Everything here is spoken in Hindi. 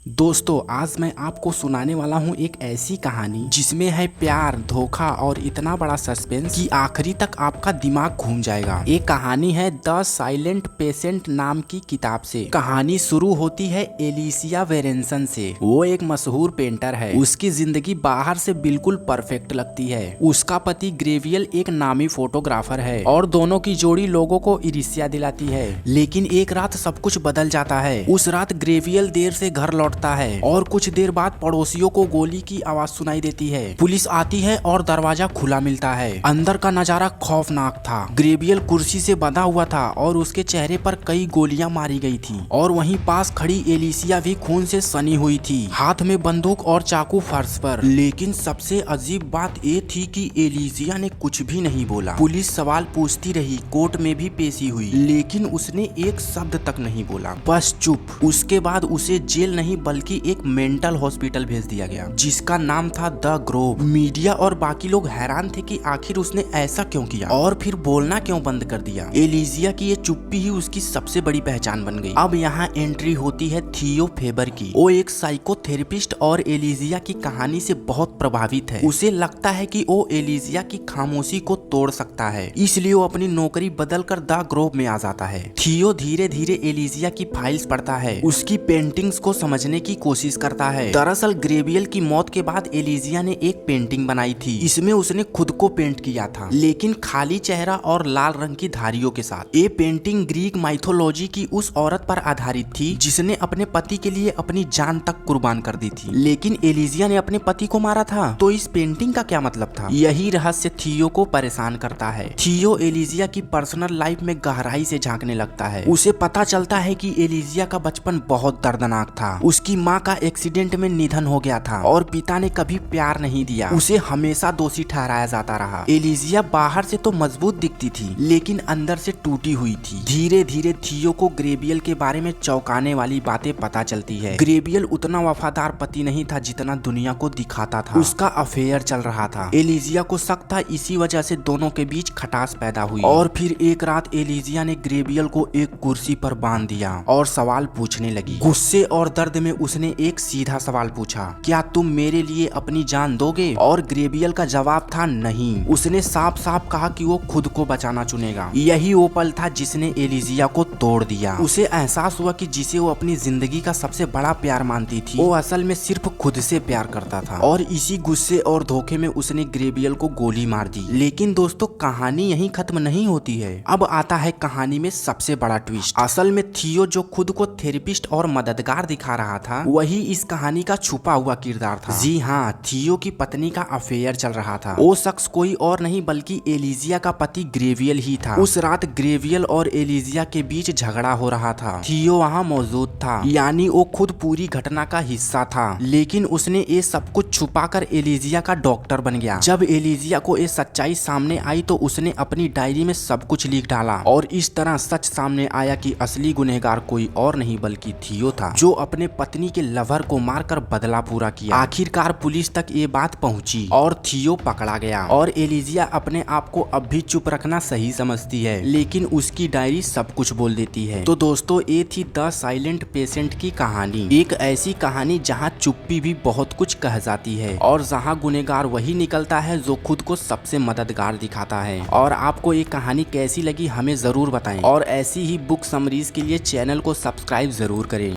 दोस्तों आज मैं आपको सुनाने वाला हूँ एक ऐसी कहानी जिसमें है प्यार, धोखा और इतना बड़ा सस्पेंस कि आखिरी तक आपका दिमाग घूम जाएगा। ये कहानी है द साइलेंट पेशेंट नाम की किताब से। कहानी शुरू होती है एलिसिया वेरेंसन से। वो एक मशहूर पेंटर है। उसकी जिंदगी बाहर से बिल्कुल परफेक्ट लगती है। उसका पति ग्रेवियल एक नामी फोटोग्राफर है और दोनों की जोड़ी लोगों को ईर्ष्या दिलाती है। लेकिन एक रात सब कुछ बदल जाता है। उस रात ग्रेवियल देर से घर लौटता है और कुछ देर बाद पड़ोसियों को गोली की आवाज सुनाई देती है। पुलिस आती है और दरवाजा खुला मिलता है। अंदर का नजारा खौफनाक था। ग्रेवियल कुर्सी से बंधा हुआ था और उसके चेहरे पर कई गोलियां मारी गई थी और वहीं पास खड़ी एलिसिया भी खून से सनी हुई थी, हाथ में बंदूक और चाकू फर्श पर। लेकिन सबसे अजीब बात ये थी कि एलिसिया ने कुछ भी नहीं बोला। पुलिस सवाल पूछती रही, कोर्ट में भी पेशी हुई, लेकिन उसने एक शब्द तक नहीं बोला, बस चुप। उसके बाद उसे जेल नहीं बल्कि एक मेंटल हॉस्पिटल भेज दिया गया जिसका नाम था द ग्रोव। मीडिया और बाकी लोग हैरान थे कि आखिर उसने ऐसा क्यों किया और फिर बोलना क्यों बंद कर दिया। एलिसिया की ये चुप्पी ही उसकी सबसे बड़ी पहचान बन गई। अब यहाँ एंट्री होती है थियो फेबर की। वो एक साइकोथेरेपिस्ट और एलिसिया की कहानी से बहुत प्रभावित है। उसे लगता है कि वो एलिसिया की खामोशी को तोड़ सकता है, इसलिए वो अपनी नौकरी बदल कर द ग्रोव में आ जाता है। थियो धीरे धीरे एलिसिया की फाइल्स पढ़ता है, उसकी पेंटिंग्स को समझने की कोशिश करता है। दरअसल ग्रेवियल की मौत के बाद एलिसिया ने एक पेंटिंग बनाई थी। इसमें उसने खुद को पेंट किया था, लेकिन खाली चेहरा और लाल रंग की धारियों के साथ। ये पेंटिंग ग्रीक माइथोलॉजी की उस औरत पर आधारित थी जिसने अपने पति के लिए अपनी जान तक कुर्बान कर दी थी। लेकिन एलिसिया ने अपने पति को मारा था, तो इस पेंटिंग का क्या मतलब था? यही रहस्य थियो को परेशान करता है। थियो एलिसिया की पर्सनल लाइफ में गहराई से झांकने लगता है। उसे पता चलता है कि एलिसिया का बचपन बहुत दर्दनाक था। उसकी माँ का एक्सीडेंट में निधन हो गया था और पिता ने कभी प्यार नहीं दिया। उसे हमेशा दोषी ठहराया जाता रहा। एलिसिया बाहर से तो मजबूत दिखती थी, लेकिन अंदर से टूटी हुई थी। धीरे धीरे थियो को ग्रेवियल के बारे में चौंकाने वाली बातें पता चलती है। ग्रेवियल उतना वफादार पति नहीं था जितना दुनिया को दिखाता था। उसका अफेयर चल रहा था। एलिसिया को शक था, इसी वजह से दोनों के बीच खटास पैदा हुई। और फिर एक रात एलिसिया ने ग्रेवियल को एक कुर्सी पर बांध दिया और सवाल पूछने लगी। गुस्से और दर्द में उसने एक सीधा सवाल पूछा, क्या तुम मेरे लिए अपनी जान दोगे? और ग्रेवियल का जवाब था नहीं। उसने साफ साफ कहा कि वो खुद को बचाना चुनेगा। यही वो पल था जिसने एलिसिया को तोड़ दिया। उसे एहसास हुआ कि जिसे वो अपनी जिंदगी का सबसे बड़ा प्यार मानती थी, वो असल में सिर्फ खुद से प्यार करता था। और इसी गुस्से और धोखे में उसने ग्रेवियल को गोली मार दी। लेकिन दोस्तों, कहानी यहीं खत्म नहीं होती है। अब आता है कहानी में सबसे बड़ा ट्विस्ट। असल में थियो जो खुद को थेरेपिस्ट और मददगार दिखा रहा था, वही इस कहानी का छुपा हुआ किरदार था। जी हाँ, थियो की पत्नी का अफेयर चल रहा था। वो शख्स कोई और नहीं बल्कि एलिसिया का पति ग्रेवियल ही था। उस रात ग्रेवियल और एलिसिया के बीच झगड़ा हो रहा था। थियो वहाँ मौजूद था, यानी वो खुद पूरी घटना का हिस्सा था। लेकिन उसने ये सब कुछ छुपाकर एलिसिया का डॉक्टर बन गया। जब एलिसिया को ये सच्चाई सामने आई तो उसने अपनी डायरी में सब कुछ लिख डाला और इस तरह सच सामने आया कि असली गुनहगार कोई और नहीं बल्कि थियो था, जो अपने पत्नी के लवर को मारकर बदला पूरा किया। आखिरकार पुलिस तक ये बात पहुंची और थियो पकड़ा गया। और एलिसिया अपने आप को अब भी चुप रखना सही समझती है, लेकिन उसकी डायरी सब कुछ बोल देती है। तो दोस्तों, ये थी द साइलेंट पेशेंट की कहानी। एक ऐसी कहानी जहाँ चुप्पी भी बहुत कुछ कह जाती है और जहाँ गुनहगार वही निकलता है जो खुद को सबसे मददगार दिखाता है। और आपको ये कहानी कैसी लगी हमें जरूर बताएं और ऐसी ही बुक समरीज के लिए चैनल को सब्सक्राइब जरूर करें।